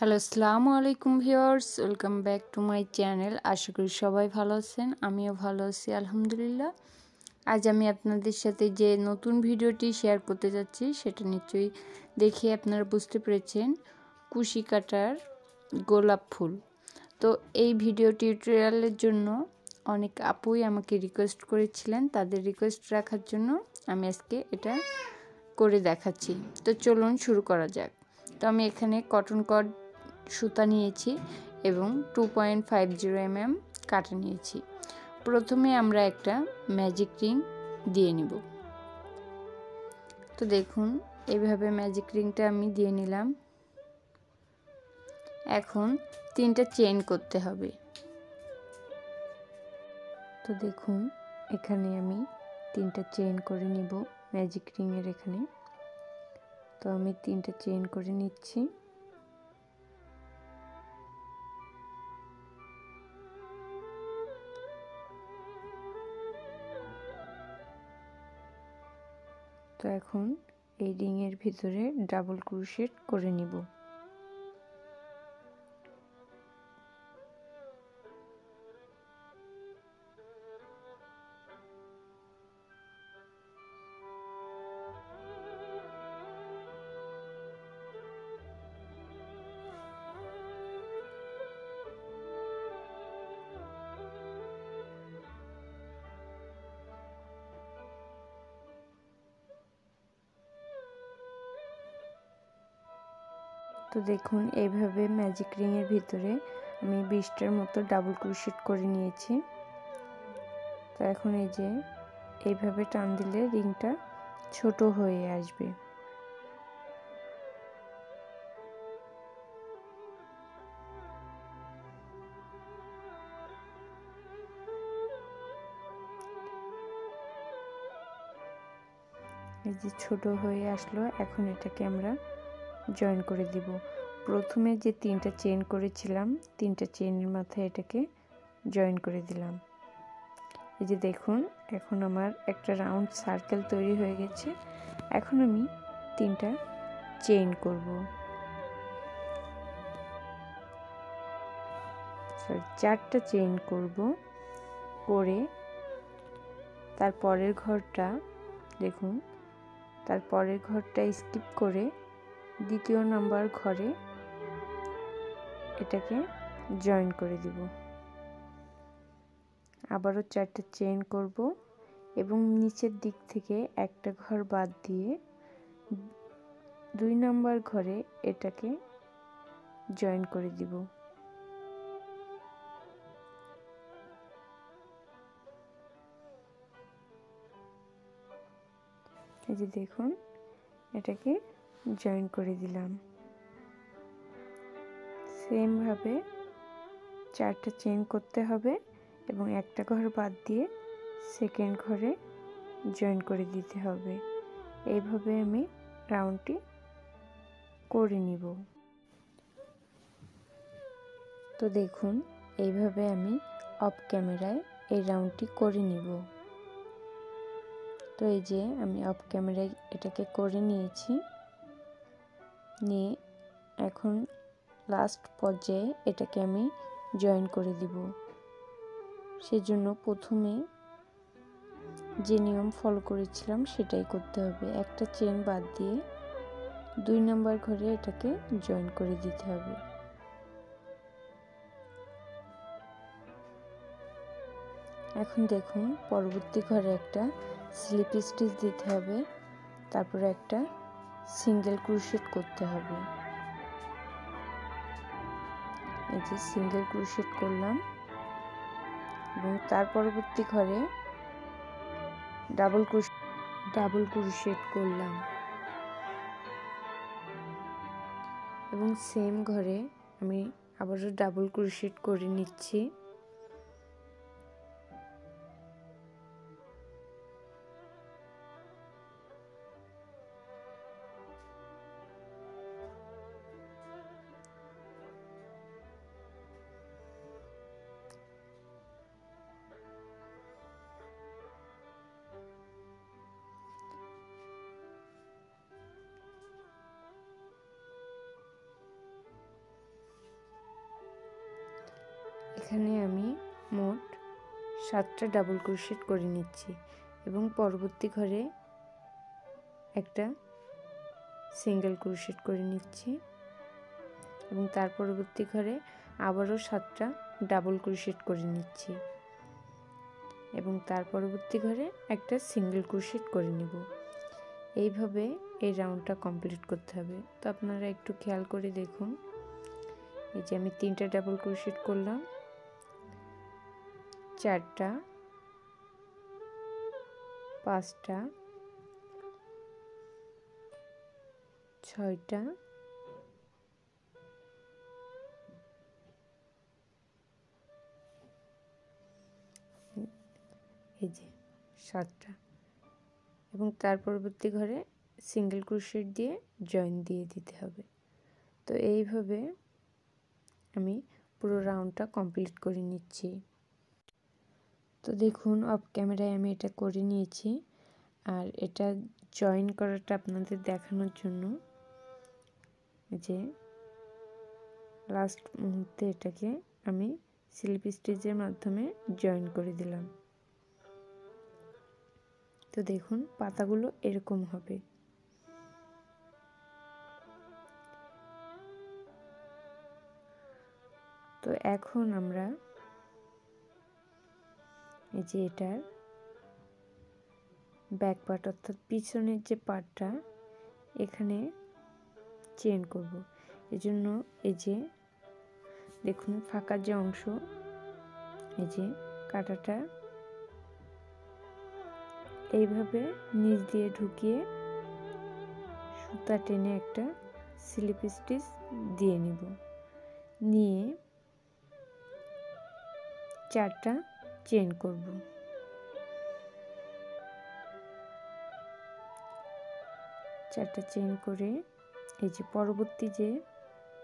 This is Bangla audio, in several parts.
হ্যালো আসসালামু আলাইকুম viewers, welcome back to my channel. আশা করি সবাই ভালো আছেন, আমিও ভালো আছি আলহামদুলিল্লাহ। আজ আমি আপনাদের সাথে যে নতুন ভিডিওটি শেয়ার করতে যাচ্ছি সেটা নিশ্চয়ই দেখে আপনারা বুঝতে পেরেছেন, কুশি কাটার গোলাপ ফুল। তো এই ভিডিও টিউটোরিয়ালের জন্য অনেক আপুই আমাকে রিকোয়েস্ট করেছিলেন, তাদের রিকোয়েস্ট রাখার জন্য আমি আজকে এটা করে দেখাচ্ছি। তো চলুন শুরু করা যাক। তো আমি এখানে কটন কড সুতা নিয়েছি এবং 2.50 mm কাটা নিয়েছি। প্রথমে আমরা একটা ম্যাজিক রিং দিয়ে নিব। তো দেখুন এইভাবে ম্যাজিক রিংটা আমি দিয়ে নিলাম। এখন 3টা চেইন করতে হবে। তো দেখুন এখানে আমি 3টা চেইন করে নিব ম্যাজিক রিংয়ের এখানে। তো আমি 3টা চেইন করে নিচ্ছি। তো এখন এই রিংয়ের ভিতরে ডাবল ক্রোশেট করে নিব। তো দেখুন এইভাবে ম্যাজিক রিংয়ের ভিতরে আমি 20টার মতো ডাবল ক্রোশেট করে নিয়েছি। তো এখন এই যে এইভাবে টান দিলে রিংটা ছোট হয়ে আসবে। এই যে ছোট হয়ে আসলো, এখন এটাকে আমরা জয়েন করে দিব। প্রথমে যে 3টা চেইন করেছিলাম 3টা চেইনের মাথায় এটাকে জয়েন করে দিলাম। এই যে দেখুন এখন আমার একটা রাউন্ড সার্কেল তৈরি হয়ে গেছে। এখন আমি 3টা চেইন করব, সরি 4টা চেইন করব। করে তারপরের ঘরটা দেখুন, তারপরের ঘরটা স্কিপ করে দ্বিতীয় নাম্বার ঘরে এটাকে জয়েন করে দিব। আবারও 4টা চেইন করব এবং নিচের দিক থেকে একটা ঘর বাদ দিয়ে 2 নাম্বার ঘরে এটাকে জয়েন করে দিব। এই যে দেখুন এটাকে জয়েন করে দিলাম। সেম ভাবে 4টা চেইন করতে হবে এবং একটা ঘর বাদ দিয়ে সেকেন্ড ঘরে জয়েন করে দিতে হবে। এইভাবে আমি রাউন্ডটি করে নিব। তো দেখুন এইভাবে আমি অফ ক্যামেরায় এই রাউন্ডটি করে নিব। তো এই যে আমি অফ ক্যামেরায় এটাকে করে নিয়েছি। নিয়ে এখন লাস্ট পর্যায়ে এটাকে আমি জয়েন করে দিব। সেজন্য প্রথমে যে নিয়ম ফলো করেছিলাম সেটাই করতে হবে। একটা চেন বাদ দিয়ে 2 নাম্বার ঘরে এটাকে জয়েন করে দিতে হবে। এখন দেখুন পরবর্তী ঘরে একটা স্লিপ স্টিচ দিতে হবে, তারপরে একটা সিঙ্গেল ক্রোশেট করতে হবে। এই যে সিঙ্গেল ক্রোশেট করলাম এবং তার পরবর্তী ঘরে ডাবল ক্রোশেট করলাম এবং সেম ঘরে আমি আবারও ডাবল ক্রোশেট করে নিচ্ছি। এখানে আমি মোট 7টা ডাবল ক্রোশেট করে নিচ্ছি এবং পরবর্তী ঘরে একটা সিঙ্গেল ক্রোশেট করে নিচ্ছি এবং তার পরবর্তী ঘরে আবারও 7টা ডাবল ক্রোশেট করে নিচ্ছি এবং তার পরবর্তী ঘরে একটা সিঙ্গেল ক্রোশেট করে নিব। এইভাবে এই রাউন্ডটা কমপ্লিট করতে হবে। তো আপনারা একটু খেয়াল করে দেখুন, এই যে আমি 3টা ডাবল ক্রোশেট করলাম, 4টা, 5টা, 6টা, 7টা এবং তার পরবর্তী ঘরে সিঙ্গেল ক্রোশেট দিয়ে জয়েন দিয়ে দিতে হবে। তো এইভাবে আমি পুরো রাউন্ডটা কমপ্লিট করে নিচ্ছি। তো দেখুন অফ ক্যামেরায় আমি এটা করে নিয়েছি, আর এটা জয়েন করাটা আপনাদের দেখানোর জন্য যে লাস্ট মুহূর্তে এটাকে আমি স্লিপ স্টিচের মাধ্যমে জয়েন করে দিলাম। তো দেখুন পাতাগুলো এরকম হবে। তো এখন আমরা এই যে এটার ব্যাক পার্ট অর্থাৎ পিছনের যে পার্টটা এখানে চেন করব। এজন্য এই যে দেখুন ফাঁকা যে অংশ, এই যে কাঁটাটা এইভাবে নিচ দিয়ে ঢুকিয়ে সুতা টেনে একটা স্লিপ স্টিচ দিয়ে নিব, নিয়ে 4টা চেন করব। চারটা চেন করে এই যে পরবর্তী যে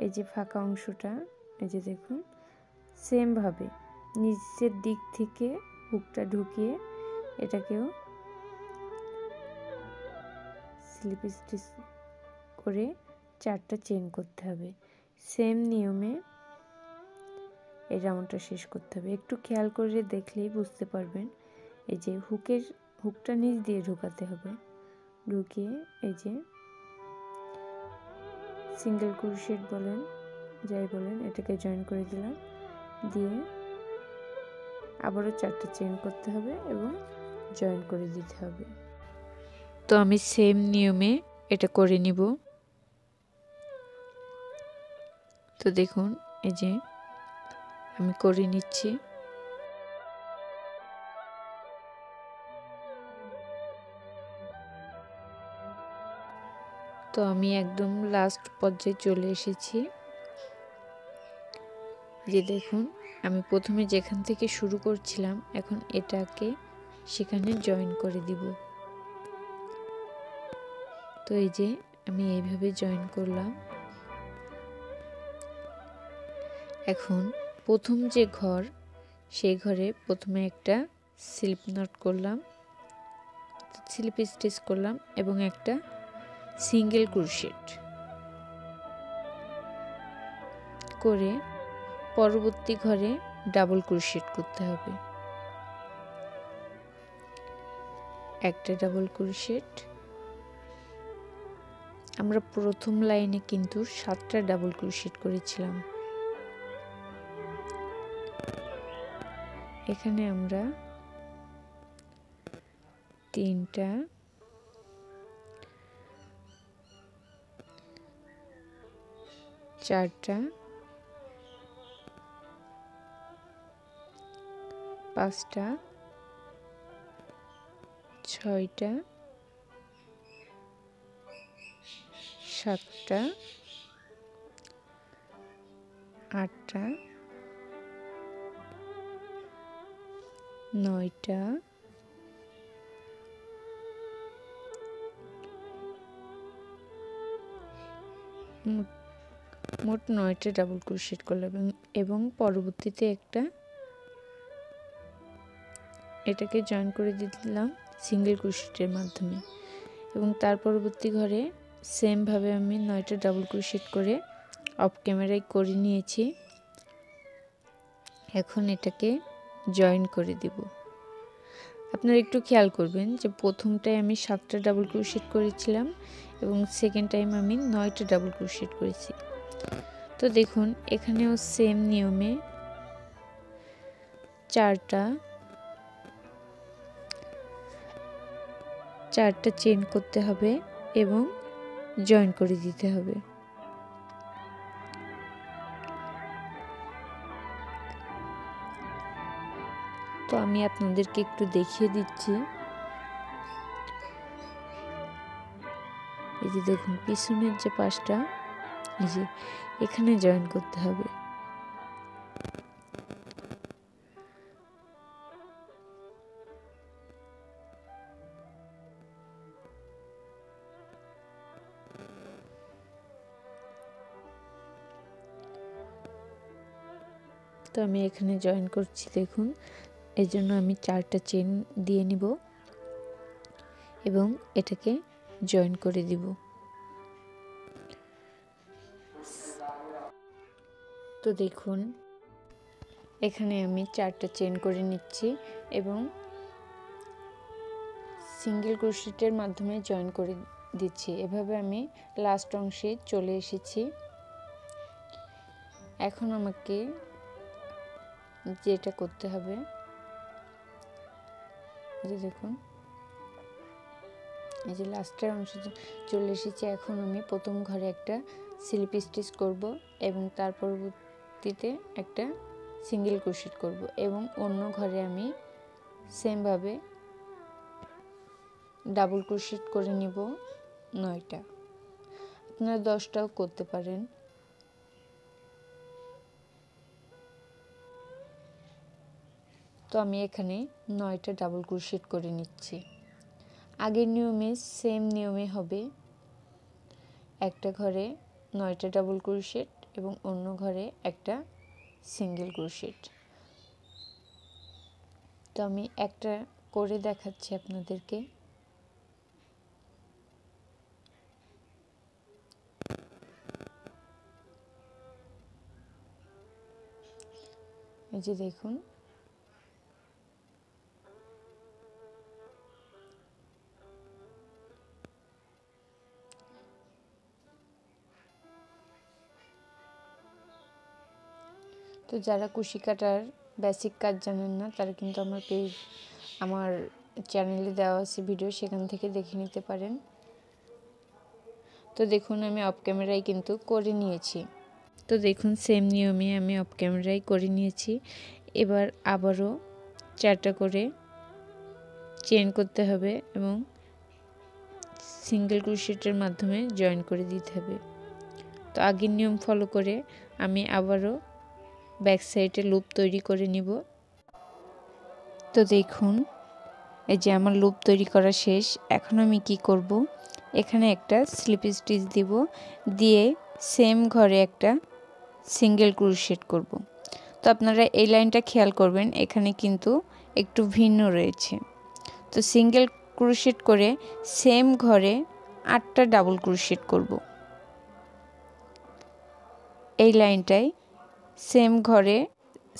এই যে ফাঁকা অংশটা, এই যে দেখুন সেম ভাবে নিচের দিক থেকে হুকটা ঢুকিয়ে এটাকেও স্লিপ স্টিচ করে 4টা চেন করতে হবে। সেম নিয়মে এই রাউন্ডটা শেষ করতে হবে। একটু খেয়াল করে দেখলেই বুঝতে পারবেন। এই যে হুকটা নিচ দিয়ে ঢুকাতে হবে, ঢুকিয়ে এই যে সিঙ্গেল ক্রোশেট বলেন যাই বলেন এটাকে জয়েন করে দিলাম, দিয়ে আবারও 4টা চেন করতে হবে এবং জয়েন করে দিতে হবে। তো আমি সেম নিয়মে এটা করে নিব। তো দেখুন এই যে আমি করে নিচ্ছি। তো আমি একদম লাস্ট পর্যায়ে চলে এসেছি। যে দেখুন আমি প্রথমে যেখান থেকে শুরু করছিলাম এখন এটাকে সেখানে জয়েন করে দিব। তো এই যে আমি এইভাবে জয়েন করলাম। এখন প্রথম যে ঘর সেই ঘরে প্রথমে একটা স্লিপ নট করলাম, স্লিপ স্টিচ করলাম এবং একটা সিঙ্গেল ক্রোশেট করে পরবর্তী ঘরে ডাবল ক্রোশেট করতে হবে। একটা ডাবল ক্রোশেট, আমরা প্রথম লাইনে কিন্তু 7টা ডাবল ক্রোশেট করেছিলাম, এখানে আমরা 3টা, 4টা, 5টা, 6টা, 7টা, 8টা, 9টা, মোট 9টা ডাবল ক্রোশেট করলাম এবং পরবর্তীতে একটা এটাকে জয়েন করে দিলাম সিঙ্গেল ক্রোশেটের মাধ্যমে এবং তার পরবর্তী ঘরে সেম ভাবে আমি 9টা ডাবল ক্রোশেট করে অফ ক্যামেরায় করে নিয়েছি। এখন এটাকে জয়েন করে দিব। আপনারা একটু খেয়াল করবেন যে প্রথমটায় আমি 7টা ডাবল ক্রোশেট করেছিলাম এবং সেকেন্ড টাইম আমি 9টা ডাবল ক্রোশেট করেছি। তো দেখুন এখানেও সেম নিয়মে 4টা চেন করতে হবে এবং জয়েন করে দিতে হবে। তো আমি আপনাদেরকে একটু দেখিয়ে দিচ্ছি। এই যে দেখুন পিছনের যে পাশটা এই যে এখানে জয়েন করতে হবে। তো আমি এখানে জয়েন করছি দেখুন, এর জন্য আমি 4টা চেন দিয়ে নিব এবং এটাকে জয়েন করে দিব। তো দেখুন এখানে আমি 4টা চেন করে নিচ্ছি এবং সিঙ্গেল ক্রোশেটের মাধ্যমে জয়েন করে দিচ্ছি। এভাবে আমি লাস্ট অংশে চলে এসেছি। এখন আমাকে যেটা করতে হবে, যে দেখুন এই যে লাস্টের অংশে চলে এসেছি। এখন আমি প্রথম ঘরে একটা স্লিপ স্টিচ করব এবং তার পরবর্তীতে একটা সিঙ্গেল ক্রোশেট করব এবং অন্য ঘরে আমি সেমভাবে ডাবল ক্রোশেট করে নিব 9টা। আপনারা 10টাও করতে পারেন। তো আমি এখানে 9টা ডাবল ক্রোশেট করে নিচ্ছি। আগের নিয়মে সেম নিয়মে হবে, একটা ঘরে 9টা ডাবল ক্রোশেট এবং অন্য ঘরে একটা সিঙ্গেল ক্রোশেট। তো আমি একটা করে দেখাচ্ছি আপনাদেরকে। এই যে দেখুন তো যারা কুশি কাটার বেসিক কাজ জানেন না তারা কিন্তু আমার চ্যানেলে দেওয়া আছে ভিডিও, সেখান থেকে দেখে নিতে পারেন। তো দেখুন আমি অফ ক্যামেরায় কিন্তু করে নিয়েছি। তো দেখুন সেম নিয়মে আমি অফ ক্যামেরায় করে নিয়েছি। এবার আবারও 4টা করে চেন করতে হবে এবং সিঙ্গেল ক্রোশেটের মাধ্যমে জয়েন করে দিতে হবে। তো আগের নিয়ম ফলো করে আমি আবারও ব্যাক সাইডে লুপ তৈরি করে নিব। তো দেখুন এই যে আমার লুপ তৈরি করা শেষ। এখন আমি কি করব, এখানে একটা স্লিপ স্টিচ দিব, দিয়ে সেম ঘরে একটা সিঙ্গেল ক্রোশেট করব। তো আপনারা এই লাইনটা খেয়াল করবেন, এখানে কিন্তু একটু ভিন্ন রয়েছে। তো সিঙ্গেল ক্রোশেট করে সেম ঘরে 8টা ডাবল ক্রোশেট করব। এই লাইনটায় সেম ঘরে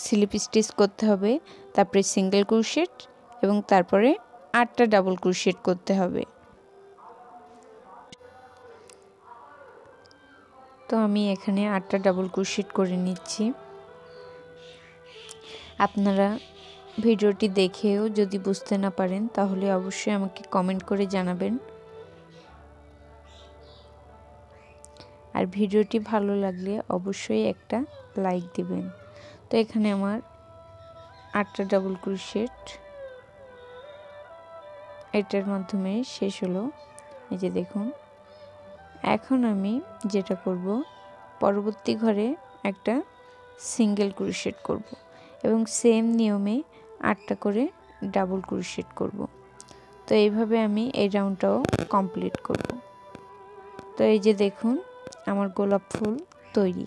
স্লিপ স্টিচ করতে হবে, তারপরে সিঙ্গেল ক্রোশেট এবং তারপরে 8টা ডাবল ক্রোশেট করতে হবে। তো আমি এখানে 8টা ডাবল ক্রোশেট করে নিচ্ছি। আপনারা ভিডিওটি দেখেও যদি বুঝতে না পারেন তাহলে অবশ্যই আমাকে কমেন্ট করে জানাবেন। আর ভিডিওটি ভালো লাগলে অবশ্যই একটা লাইক দিবেন। তো এখানে আমার 8টা ডাবল ক্রোশেট এটার মাধ্যমে শেষ হলো। এই যে দেখুন এখন আমি যেটা করব, পরবর্তী ঘরে একটা সিঙ্গেল ক্রোশেট করব এবং সেম নিয়মে 8টা করে ডাবল ক্রোশেট করব। তো এইভাবে আমি এই রাউন্ডটাও কমপ্লিট করব। তো এই যে দেখুন আমার গোলাপ ফুল তৈরি।